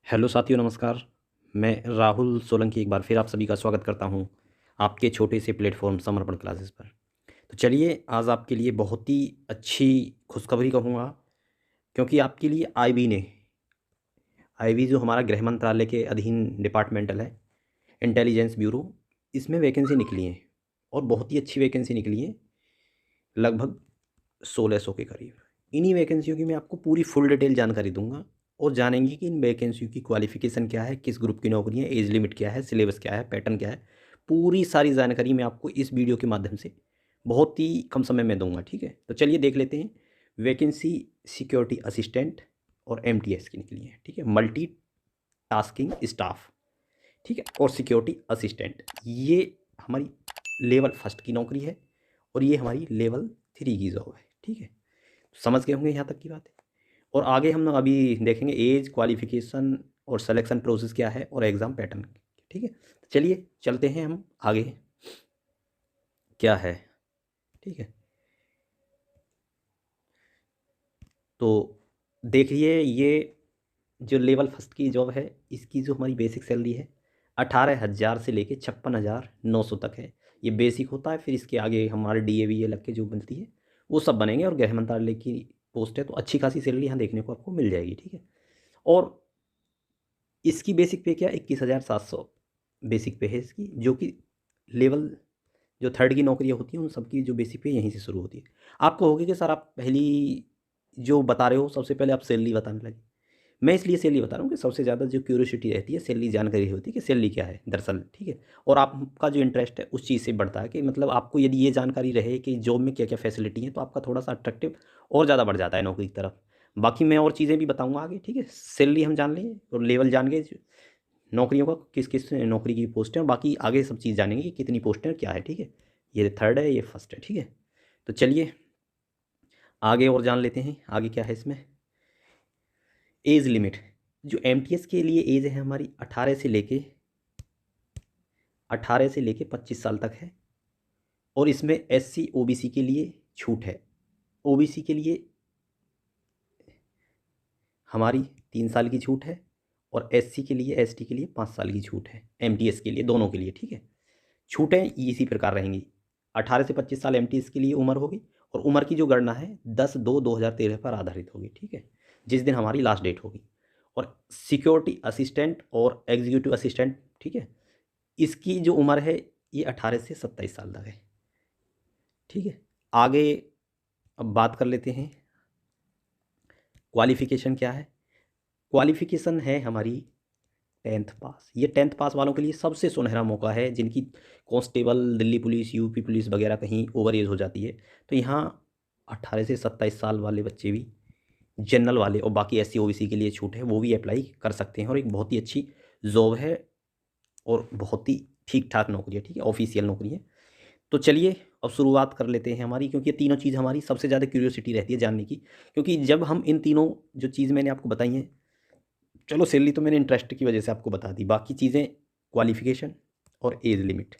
Hello साथियों, नमस्कार। मैं राहुल सोलंकी एक बार फिर आप सभी का स्वागत करता हूं आपके छोटे से प्लेटफॉर्म समर्पण क्लासेस पर। तो चलिए, आज आपके लिए बहुत ही अच्छी खुशखबरी कहूँगा, क्योंकि आपके लिए आईबी जो हमारा गृह मंत्रालय के अधीन डिपार्टमेंटल है, इंटेलिजेंस ब्यूरो, इसमें वैकेंसी निकली है और बहुत ही अच्छी वैकेंसी निकली है, लगभग 1600 के करीब। इन्हीं वैकेंसियों की मैं आपको पूरी फुल डिटेल जानकारी दूंगा और जानेंगे कि इन वैकेंसियों की क्वालिफिकेशन क्या है, किस ग्रुप की नौकरी है, एज लिमिट क्या है, सिलेबस क्या है, पैटर्न क्या है। पूरी सारी जानकारी मैं आपको इस वीडियो के माध्यम से बहुत ही कम समय में दूंगा। ठीक है, तो चलिए देख लेते हैं। वैकेंसी सिक्योरिटी असिस्टेंट और एमटीएस की निकली है। ठीक है, मल्टी टास्किंग स्टाफ, ठीक है, और सिक्योरिटी असिस्टेंट, ये हमारी लेवल फर्स्ट की नौकरी है और ये हमारी लेवल 3 की जॉब है। ठीक है, समझ गए होंगे यहाँ तक की बात है। और आगे हम लोग अभी देखेंगे एज, क्वालिफिकेशन और सिलेक्शन प्रोसेस क्या है और एग्ज़ाम पैटर्न। ठीक है, तो चलिए चलते हैं हम आगे क्या है। ठीक है, तो देखिए, ये जो लेवल फर्स्ट की जॉब है, इसकी जो हमारी बेसिक सैलरी है 18,000 से लेके 56,900 तक है। ये बेसिक होता है, फिर इसके आगे हमारे DAV लग के जो बनती है वो सब बनेंगे, और गृह मंत्रालय की पोस्ट है तो अच्छी खासी सैलरी यहाँ देखने को आपको मिल जाएगी। ठीक है, और इसकी बेसिक पे क्या, 21,700 बेसिक पे है इसकी, जो कि लेवल जो थर्ड की नौकरियाँ होती हैं उन सबकी जो बेसिक पे यहीं से शुरू होती है। आपको होगी कि सर आप पहली जो बता रहे हो सबसे पहले आप सैलरी बताने लगे। मैं इसलिए सैलरी बता रहा हूँ कि सबसे ज़्यादा जो क्यूरियोसिटी रहती है सैलरी जानकारी होती है कि सैलरी क्या है दरअसल। ठीक है, और आपका जो इंटरेस्ट है उस चीज़ से बढ़ता है कि मतलब आपको यदि ये जानकारी रहे कि जॉब में क्या क्या फैसिलिटी है तो आपका थोड़ा सा अट्रैक्टिव और ज़्यादा बढ़ जाता है नौकरी की तरफ। बाकी मैं और चीज़ें भी बताऊँगा आगे। ठीक है, सैलरी हम जान लेंगे और लेवल जान गए नौकरियों का, किस किस नौकरी की पोस्ट है, और बाकी आगे सब चीज़ जानेंगे कि कितनी पोस्ट है और क्या है। ठीक है, ये थर्ड है, ये फर्स्ट है। ठीक है, तो चलिए आगे और जान लेते हैं आगे क्या है इसमें। एज लिमिट, जो एमटीएस के लिए एज है हमारी 18 से लेके 25 साल तक है। और इसमें SC OBC के लिए छूट है। OBC के लिए हमारी 3 साल की छूट है और SC के लिए, ST के लिए 5 साल की छूट है, एमटीएस के लिए, दोनों के लिए। ठीक है, छूटें इसी प्रकार रहेंगी। 18 से 25 साल एमटीएस के लिए उम्र होगी, और उम्र की जो गणना है 10/2/2013 पर आधारित होगी। ठीक है, जिस दिन हमारी लास्ट डेट होगी। और सिक्योरिटी असिस्टेंट और एग्जीक्यूटिव असिस्टेंट, ठीक है, इसकी जो उम्र है ये 18 से 27 साल तक है। ठीक है, आगे अब बात कर लेते हैं क्वालिफिकेशन क्या है। क्वालिफिकेशन है हमारी 10th पास। ये 10th पास वालों के लिए सबसे सुनहरा मौका है, जिनकी constable, Delhi police, UP police वगैरह कहीं ओवर एज हो जाती है तो यहाँ 18 से 27 साल वाले बच्चे भी, जनरल वाले और बाकी SC OBC के लिए छूट है, वो भी अप्लाई कर सकते हैं। और एक बहुत ही अच्छी जॉब है और बहुत ही ठीक ठाक नौकरी है। ठीक है, ऑफिशियल नौकरी है। तो चलिए अब शुरुआत कर लेते हैं हमारी, क्योंकि ये तीनों चीज़ हमारी सबसे ज़्यादा क्यूरियोसिटी रहती है जानने की। क्योंकि जब हम इन तीनों जो चीज़ मैंने आपको बताई हैं, चलो सैलरी तो मैंने इंटरेस्ट की वजह से आपको बता दी, बाकी चीज़ें क्वालिफिकेशन और एज लिमिट,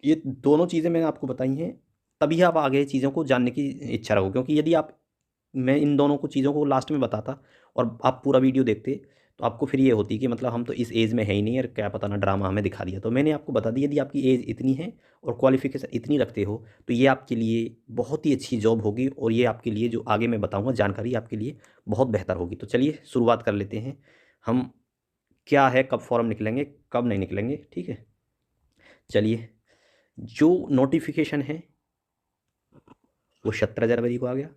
ये दोनों चीज़ें मैंने आपको बताई हैं, तभी आप आगे चीज़ों को जानने की इच्छा रखो। क्योंकि यदि आप, मैं इन दोनों को चीज़ों को लास्ट में बताता और आप पूरा वीडियो देखते तो आपको फिर ये होती कि मतलब हम तो इस एज में है ही नहीं यार, क्या पता ना ड्रामा हमें दिखा दिया। तो मैंने आपको बता दी यदि आपकी एज इतनी है और क्वालिफिकेशन इतनी रखते हो तो ये आपके लिए बहुत ही अच्छी जॉब होगी, और ये आपके लिए जो आगे मैं बताऊंगा जानकारी आपके लिए बहुत बेहतर होगी। तो चलिए शुरुआत कर लेते हैं हम, क्या है, कब फॉर्म निकलेंगे, कब नहीं निकलेंगे। ठीक है, चलिए, जो नोटिफिकेशन है वो 17 जनवरी को आ गया,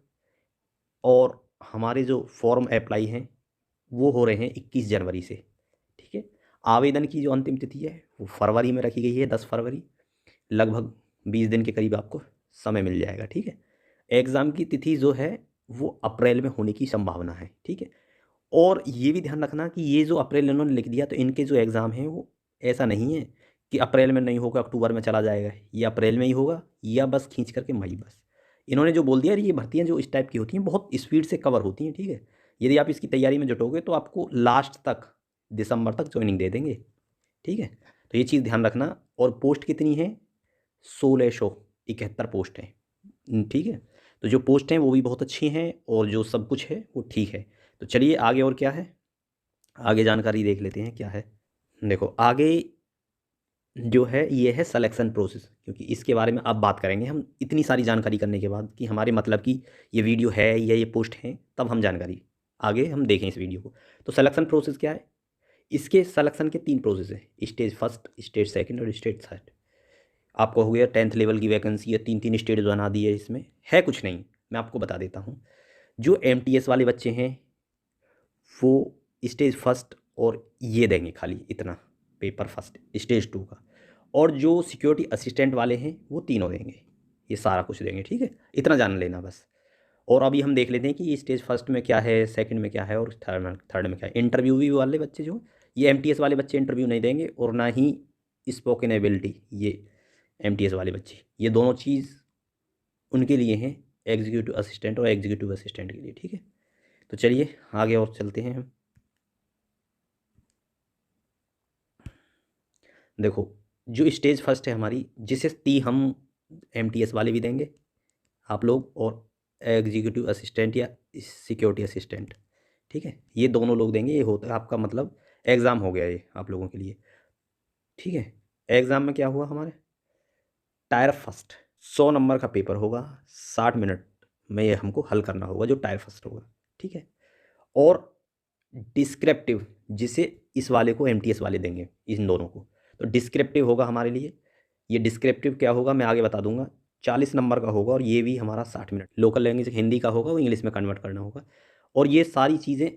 और हमारे जो फॉर्म अप्लाई हैं वो हो रहे हैं 21 जनवरी से। ठीक है, आवेदन की जो अंतिम तिथि है वो फरवरी में रखी गई है, 10 फरवरी। लगभग 20 दिन के करीब आपको समय मिल जाएगा। ठीक है, एग्ज़ाम की तिथि जो है वो अप्रैल में होने की संभावना है। ठीक है, और ये भी ध्यान रखना कि ये जो अप्रैल इन्होंने लिख दिया तो इनके जो एग्ज़ाम हैं वो ऐसा नहीं है कि अप्रैल में नहीं होगा अक्टूबर में चला जाएगा, ये अप्रैल में ही होगा, या बस खींच करके मई बस। इन्होंने जो बोल दिया, ये भर्तियाँ जो इस टाइप की होती हैं बहुत स्पीड से कवर होती हैं। ठीक है, यदि आप इसकी तैयारी में जुटोगे तो आपको लास्ट तक, दिसंबर तक ज्वाइनिंग दे देंगे। ठीक है, तो ये चीज़ ध्यान रखना। और पोस्ट कितनी है, 1671 पोस्ट हैं। ठीक है, तो जो पोस्ट हैं वो भी बहुत अच्छी हैं और जो सब कुछ है वो ठीक है। तो चलिए आगे और क्या है। आगे जानकारी देख लेते हैं क्या है। देखो आगे जो है ये है सिलेक्शन प्रोसेस, क्योंकि इसके बारे में अब बात करेंगे हम इतनी सारी जानकारी करने के बाद कि हमारे मतलब कि ये वीडियो है या ये पोस्ट है, तब हम जानकारी आगे हम देखें इस वीडियो को। तो सिलेक्शन प्रोसेस क्या है, इसके सिलेक्शन के 3 प्रोसेस हैं, स्टेज फर्स्ट, स्टेज सेकंड और स्टेज थर्ड। आपको हो गया 10th लेवल की वैकेंसी है, 3 स्टेज बना दी है, इसमें है कुछ नहीं, मैं आपको बता देता हूँ। जो MTS वाले बच्चे हैं वो स्टेज फर्स्ट और ये देंगे खाली इतना पेपर फर्स्ट स्टेज 2 का, और जो सिक्योरिटी असिस्टेंट वाले हैं वो तीनों देंगे, ये सारा कुछ देंगे, ठीक है, इतना जान लेना बस। और अभी हम देख लेते हैं कि ये स्टेज फर्स्ट में क्या है, सेकंड में क्या है और थर्ड में क्या है। इंटरव्यू भी वाले बच्चे जो ये MTS वाले बच्चे इंटरव्यू नहीं देंगे, और ना ही स्पोकन एबिलिटी, ये MTS वाले बच्चे, ये दोनों चीज़ उनके लिए हैं, एग्जीक्यूटिव असिस्टेंट और एग्जीक्यूटिव असिस्टेंट के लिए, ठीक है। तो चलिए आगे और चलते हैं हम। देखो जो स्टेज फर्स्ट है हमारी, जिसे ती हम MTS वाले भी देंगे आप लोग, और एग्जीक्यूटिव असिस्टेंट या सिक्योरिटी असिस्टेंट, ठीक है, ये दोनों लोग देंगे। ये होता है आपका मतलब एग्ज़ाम हो गया ये आप लोगों के लिए, ठीक है। एग्ज़ाम में क्या हुआ हमारे, टायर फर्स्ट 100 नंबर का पेपर होगा, 60 मिनट में ये हमको हल करना होगा जो टायर फर्स्ट होगा, ठीक है। और डिस्क्रिप्टिव, जिसे इस वाले को MTS वाले देंगे, इन दोनों को, तो डिस्क्रिप्टिव होगा हमारे लिए। ये डिस्क्रिप्टिव क्या होगा मैं आगे बता दूंगा, 40 नंबर का होगा, और ये भी हमारा 60 मिनट, लोकल लैंग्वेज हिंदी का होगा, वो इंग्लिश में कन्वर्ट करना होगा। और ये सारी चीज़ें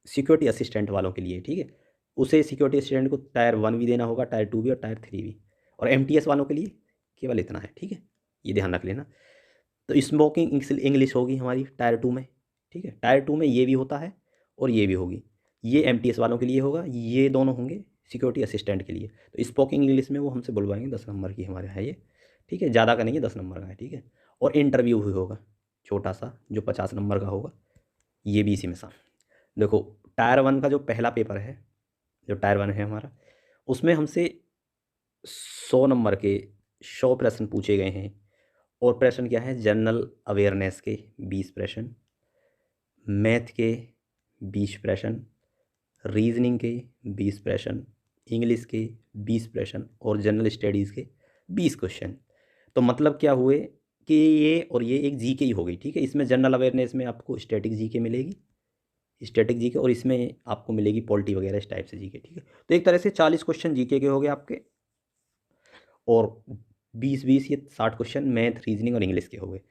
सिक्योरिटी असिस्टेंट वालों के लिए, ठीक है। उसे सिक्योरिटी असिस्टेंट को टायर 1 भी देना होगा, टायर 2 भी और टायर 3 भी, और MTS वालों के लिए केवल इतना है, ठीक है, ये ध्यान रख लेना। तो स्मोकिंग इंग्लिश होगी हमारी टायर 2 में, ठीक है, टायर 2 में ये भी होता है और ये भी होगी, ये MTS वालों के लिए होगा, ये दोनों होंगे सिक्योरिटी असिस्टेंट के लिए। तो स्पोकिंग इंग्लिश में वो हमसे बुलवाएंगे, 10 नंबर की हमारे यहाँ ये, ठीक है, ज़्यादा का नहीं है, 10 नंबर का है, ठीक है। और इंटरव्यू भी होगा छोटा सा जो 50 नंबर का होगा, ये भी इसी में सा। देखो टायर 1 का जो पहला पेपर है, जो टायर 1 है हमारा, उसमें हमसे 100 नंबर के 100 प्रश्न पूछे गए हैं। और प्रश्न क्या है, जनरल अवेयरनेस के 20 प्रश्न, मैथ के 20 प्रश्न, रीजनिंग के 20 प्रश्न, इंग्लिश के 20 प्रश्न और जनरल स्टडीज़ के 20 क्वेश्चन। तो मतलब क्या हुए कि ये और ये एक जीके ही हो गई, ठीक है। इसमें जनरल अवेयरनेस में आपको स्टैटिक जीके मिलेगी, स्टैटिक जीके, और इसमें आपको मिलेगी पॉलिटी वगैरह इस टाइप से जीके, ठीक है। तो एक तरह से 40 क्वेश्चन जीके के हो गए आपके, और 20-20 ये 60 क्वेश्चन मैथ रीजनिंग और इंग्लिश के हो गए।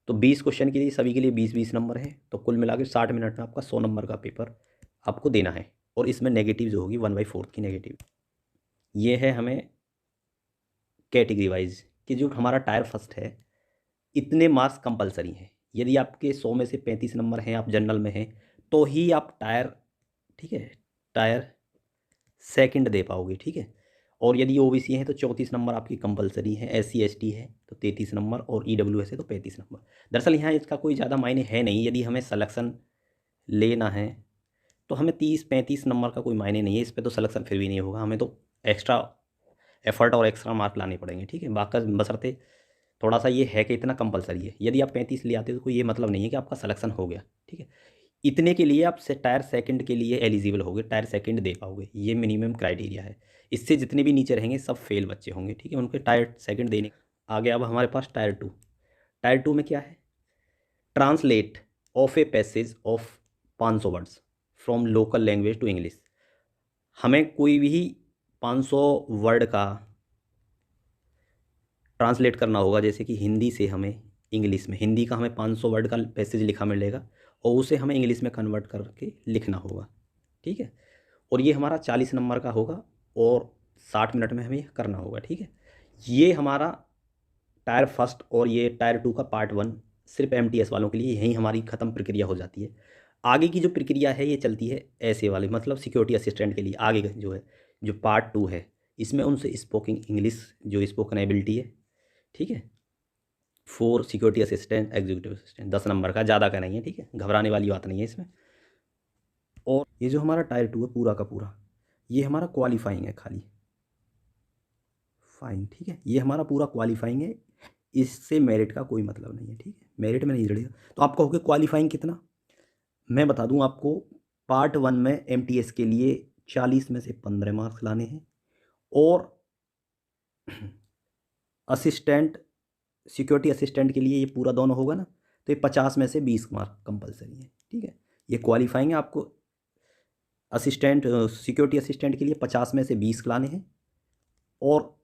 तो 20 क्वेश्चन के लिए सभी के लिए 20-20 नंबर है, तो कुल मिला के 60 मिनट में आपका 100 नंबर का पेपर आपको देना है। और इसमें नेगेटिव जो होगी 1/4 की नेगेटिव, ये है हमें कैटेगरी वाइज कि जो हमारा टायर फर्स्ट है इतने मार्क्स कंपलसरी हैं। यदि आपके 100 में से 35 नंबर हैं, आप जनरल में हैं, तो ही आप टायर, ठीक है, टायर सेकंड दे पाओगे, ठीक है। और यदि OBC है तो 34 नंबर आपकी कंपलसरी है, SC ST है तो 33 नंबर, और EWS है तो 35 नंबर। दरअसल यहाँ इसका कोई ज़्यादा मायने है नहीं, यदि हमें सलेक्शन लेना है तो हमें 30-35 नंबर का कोई मायने नहीं है, इस पर तो सलेक्शन फिर भी नहीं होगा, हमें तो एक्स्ट्रा एफर्ट और एक्स्ट्रा मार्क लाने पड़ेंगे, ठीक है। बाकी बशर्ते थोड़ा सा ये है कि इतना कंपलसरी है, यदि आप 35 ले आते हो तो कोई ये मतलब नहीं है कि आपका सलेक्शन हो गया, ठीक है। इतने के लिए आप से टायर सेकंड के लिए एलिजिबल होगे, टायर सेकंड दे पाओगे, ये मिनिमम क्राइटेरिया है। इससे जितने भी नीचे रहेंगे सब फेल बच्चे होंगे, ठीक है, उनके टायर सेकंड देने। आगे अब हमारे पास टायर 2, टायर 2 में क्या है, translate of a passage of 500 words from local language to English. हमें कोई भी 500 वर्ड का ट्रांसलेट करना होगा, जैसे कि हिंदी से हमें इंग्लिश में, हिंदी का हमें 500 वर्ड का पैसेज लिखा मिलेगा और उसे हमें इंग्लिश में कन्वर्ट करके लिखना होगा, ठीक है। और ये हमारा 40 नंबर का होगा और 60 मिनट में हमें यह करना होगा, ठीक है। ये हमारा टायर फर्स्ट और ये टायर 2 का पार्ट 1 सिर्फ MTS वालों के लिए, यहीं हमारी ख़त्म प्रक्रिया हो जाती है। आगे की जो प्रक्रिया है ये चलती है ऐसे वाले, मतलब सिक्योरिटी असिस्टेंट के लिए आगे का जो है, जो पार्ट 2 है, इसमें उनसे स्पोकिंग इंग्लिश, जो स्पोकन एबिलिटी है, ठीक है, for security assistant executive assistant, 10 number का, ज़्यादा का नहीं है, ठीक है, घबराने वाली बात नहीं है इसमें। और ये जो हमारा टायर 2 है पूरा का पूरा, ये हमारा क्वालिफाइंग है खाली, फाइन, ठीक है, ये हमारा पूरा क्वालिफाइंग है, इससे मेरिट का कोई मतलब नहीं है, ठीक है, मेरिट में नहीं जुड़ेगा। तो आप कहोगे क्वालिफाइंग कितना, मैं बता दूं आपको, पार्ट 1 में एमटीएस के लिए 40 में से 15 मार्क्स लाने हैं, और असिस्टेंट, सिक्योरिटी असिस्टेंट के लिए ये पूरा दोनों होगा ना, तो ये 50 में से 20 मार्क कंपलसरी है। ठीक है, ये क्वालिफाइंग है। आपको असिस्टेंट, सिक्योरिटी असिस्टेंट के लिए 50 में से 20 लाने हैं, और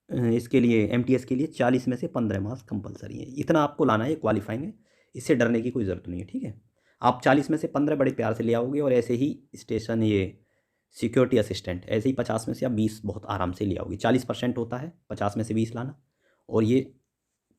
इसके लिए एमटीएस के लिए 40 में से 15 मार्क्स कंपलसरी है। इतना आपको लाना है, ये क्वालिफाइंग है, इससे डरने की कोई ज़रूरत नहीं है। ठीक है, आप 40 में से 15 बड़े प्यार से ले आओगे, और ऐसे ही स्टेशन, ये सिक्योरिटी असिस्टेंट ऐसे ही 50 में से आप 20 बहुत आराम से ले आओगे। 40% होता है, 50 में से 20 लाना, और ये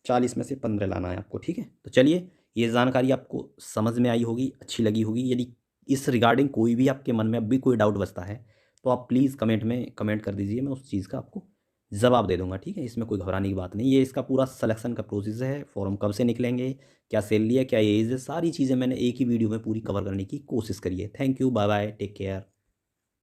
40 में से 15 लाना है आपको। ठीक है, तो चलिए, ये जानकारी आपको समझ में आई होगी, अच्छी लगी होगी। यदि इस रिगार्डिंग कोई भी आपके मन में अब भी कोई डाउट बचता है, तो आप प्लीज़ कमेंट में कमेंट कर दीजिए, मैं उस चीज़ का आपको जवाब दे दूंगा। ठीक है, इसमें कोई घबराने की बात नहीं। ये इसका पूरा सिलेक्शन का प्रोसेस है, फॉर्म कब से निकलेंगे, क्या सैलरी है, क्या एज है, सारी चीज़ें मैंने एक ही वीडियो में पूरी कवर करने की कोशिश करी है। Thank you, bye bye, take care.